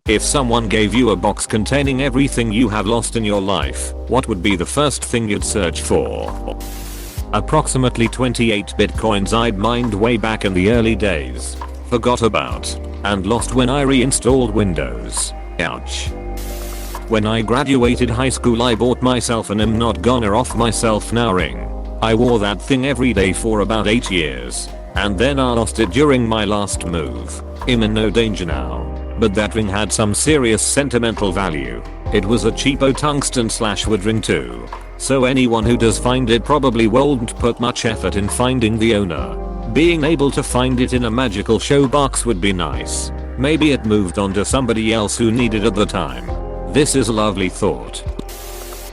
If someone gave you a box containing everything you have lost in your life, what would be the first thing you'd search for? Approximately 28 bitcoins I'd mined way back in the early days. Forgot about. And lost when I reinstalled Windows. Ouch. When I graduated high school I bought myself an I'm not gonna off myself now ring. I wore that thing every day for about 8 years. And then I lost it during my last move. I'm in no danger now. But that ring had some serious sentimental value. It was a cheapo tungsten/wood ring too. So anyone who does find it probably won't put much effort in finding the owner. Being able to find it in a magical show box would be nice. Maybe it moved on to somebody else who needed it at the time. This is a lovely thought.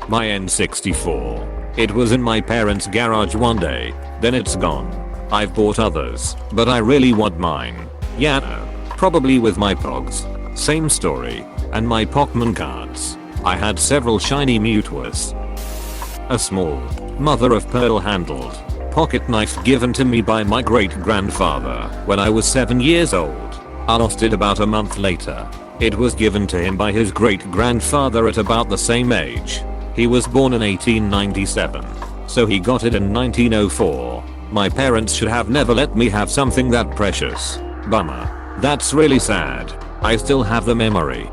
My N64. It was in my parents' garage one day, then it's gone. I've bought others, but I really want mine. Yeah, no. Probably with my Pogs. Same story. And my Pokemon cards. I had several shiny Mewtwo's. A small, mother of pearl handled pocket knife given to me by my great grandfather when I was 7 years old. I lost it about a month later. It was given to him by his great grandfather at about the same age. He was born in 1897. So he got it in 1904. My parents should have never let me have something that precious. Bummer. That's really sad. I still have the memory.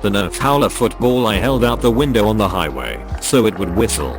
The Nerf Howler football I held out the window on the highway so it would whistle.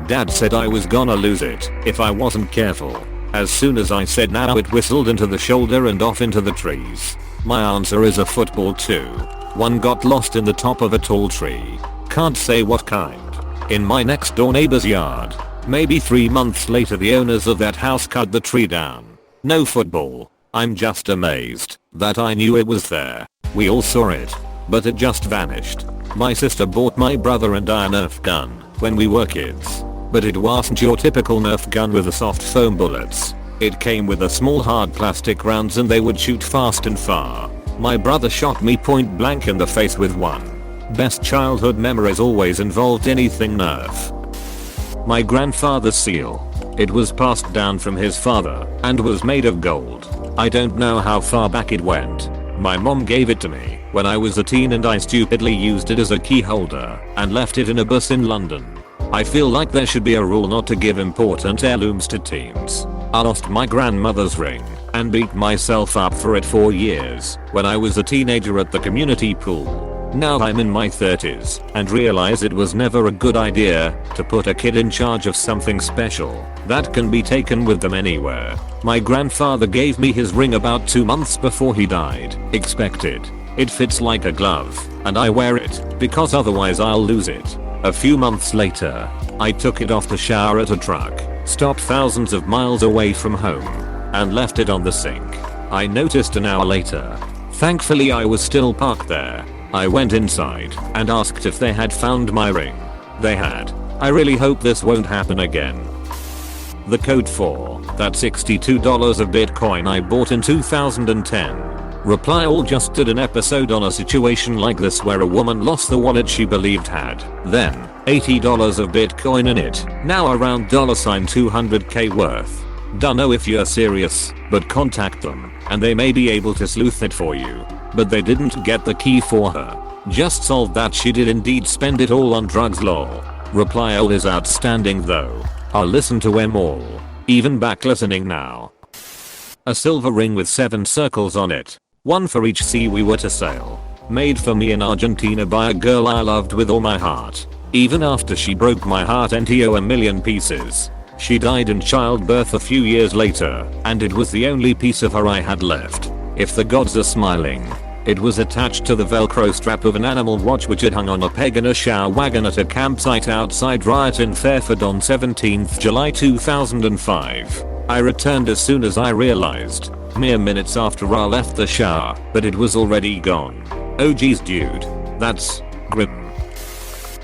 Dad said I was gonna lose it if I wasn't careful. As soon as I said now it whistled into the shoulder and off into the trees. My answer is a football too. One got lost in the top of a tall tree. Can't say what kind. In my next door neighbor's yard. Maybe 3 months later the owners of that house cut the tree down. No football. I'm just amazed that I knew it was there. We all saw it. But it just vanished. My sister bought my brother and I a Nerf gun when we were kids. But it wasn't your typical Nerf gun with the soft foam bullets. It came with a small hard plastic rounds and they would shoot fast and far. My brother shot me point blank in the face with one. Best childhood memories always involved anything Nerf. My grandfather's seal. It was passed down from his father and was made of gold. I don't know how far back it went. My mom gave it to me when I was a teen and I stupidly used it as a key holder and left it in a bus in London. I feel like there should be a rule not to give important heirlooms to teens. I lost my grandmother's ring and beat myself up for it for years when I was a teenager at the community pool. Now I'm in my 30s and realize it was never a good idea to put a kid in charge of something special that can be taken with them anywhere. My grandfather gave me his ring about 2 months before he died. Expected. It fits like a glove and I wear it because otherwise I'll lose it. A few months later, I took it off the shower at a truck, stopped thousands of miles away from home, and left it on the sink. I noticed an hour later. Thankfully I was still parked there. I went inside and asked if they had found my ring. They had. I really hope this won't happen again. The code for that $62 of Bitcoin I bought in 2010. Reply all just did an episode on a situation like this where a woman lost the wallet she believed had then $80 of Bitcoin in it, now around $200k worth. Dunno if you're serious, but contact them and they may be able to sleuth it for you. But they didn't get the key for her. Just solved that she did indeed spend it all on drugs lol. Reply all is outstanding though. I'll listen to them all. Even back listening now. A silver ring with 7 circles on it. One for each sea we were to sail. Made for me in Argentina by a girl I loved with all my heart. Even after she broke my heart into a million pieces. She died in childbirth a few years later, and it was the only piece of her I had left. If the gods are smiling. It was attached to the velcro strap of an animal watch which had hung on a peg in a shower wagon at a campsite outside Riot in Fairford on 17th July 2005. I returned as soon as I realized, mere minutes after I left the shower, but it was already gone. Oh geez dude. That's grim.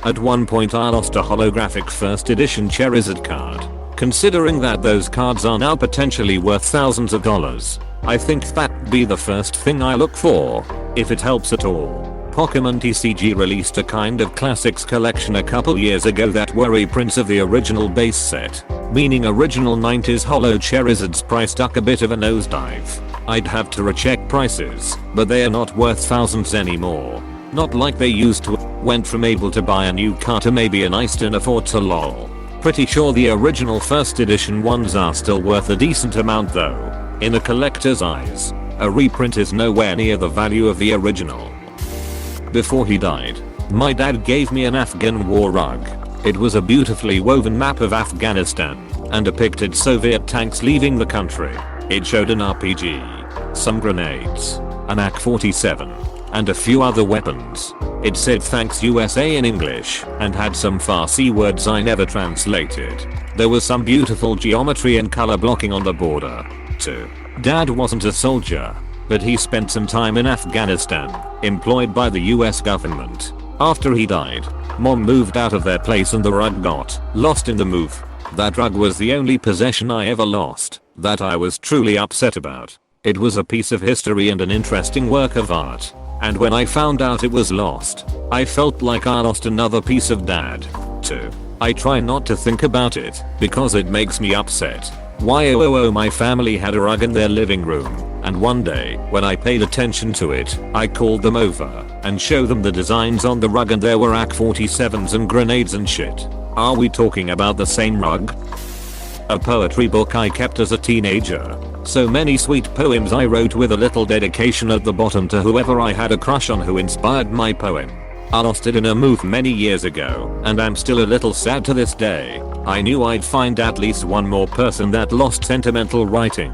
At one point I lost a holographic first edition Charizard card. Considering that those cards are now potentially worth thousands of dollars, I think that'd be the first thing I look for, if it helps at all. Pokemon TCG released a kind of classics collection a couple years ago that were reprints of the original base set, meaning original 90s holo Charizard's price took a bit of a nosedive. I'd have to recheck prices, but they are not worth thousands anymore. Not like they used to. Went from able to buy a new car to maybe a nice dinner for to lol. Pretty sure the original first edition ones are still worth a decent amount though. In a collector's eyes, a reprint is nowhere near the value of the original. Before he died, my dad gave me an Afghan war rug. It was a beautifully woven map of Afghanistan and depicted Soviet tanks leaving the country. It showed an RPG, some grenades, an AK-47, and a few other weapons. It said "Thanks USA" in English and had some Farsi words I never translated. There was some beautiful geometry and color blocking on the border, too. Dad wasn't a soldier, but he spent some time in Afghanistan, employed by the US government. After he died, Mom moved out of their place and the rug got lost in the move. That rug was the only possession I ever lost that I was truly upset about. It was a piece of history and an interesting work of art. And when I found out it was lost, I felt like I lost another piece of dad, too. I try not to think about it because it makes me upset. My family had a rug in their living room, and one day, when I paid attention to it, I called them over and showed them the designs on the rug and there were AK-47s and grenades and shit. Are we talking about the same rug? A poetry book I kept as a teenager. So many sweet poems I wrote with a little dedication at the bottom to whoever I had a crush on who inspired my poem. I lost it in a move many years ago, and I'm still a little sad to this day. I knew I'd find at least one more person that lost sentimental writing.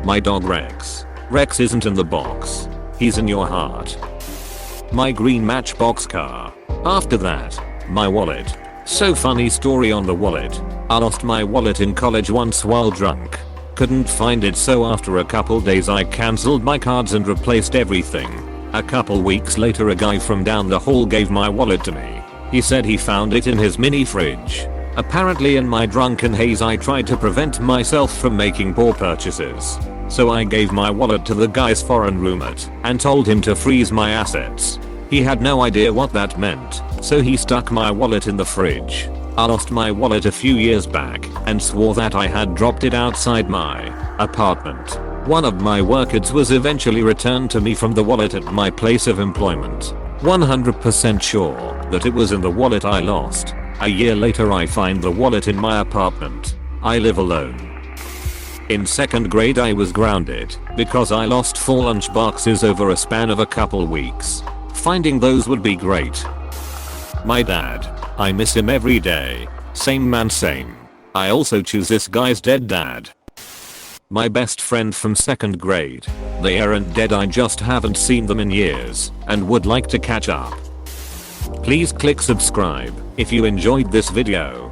My dog Rex. Rex isn't in the box. He's in your heart. My green Matchbox car. After that, my wallet. So funny story on the wallet. I lost my wallet in college once while drunk. Couldn't find it, so after a couple days I cancelled my cards and replaced everything. A couple weeks later a guy from down the hall gave my wallet to me. He said he found it in his mini fridge. Apparently in my drunken haze I tried to prevent myself from making poor purchases. So I gave my wallet to the guy's foreign roommate and told him to freeze my assets. He had no idea what that meant, so he stuck my wallet in the fridge. I lost my wallet a few years back and swore that I had dropped it outside my apartment. One of my workers was eventually returned to me from the wallet at my place of employment. 100% sure that it was in the wallet I lost. A year later I find the wallet in my apartment. I live alone. In 2nd grade I was grounded because I lost 4 lunch boxes over a span of a couple weeks. Finding those would be great. My dad. I miss him every day. Same man, same. I also choose this guy's dead dad. My best friend from 2nd grade. They aren't dead, I just haven't seen them in years and would like to catch up. Please click subscribe if you enjoyed this video.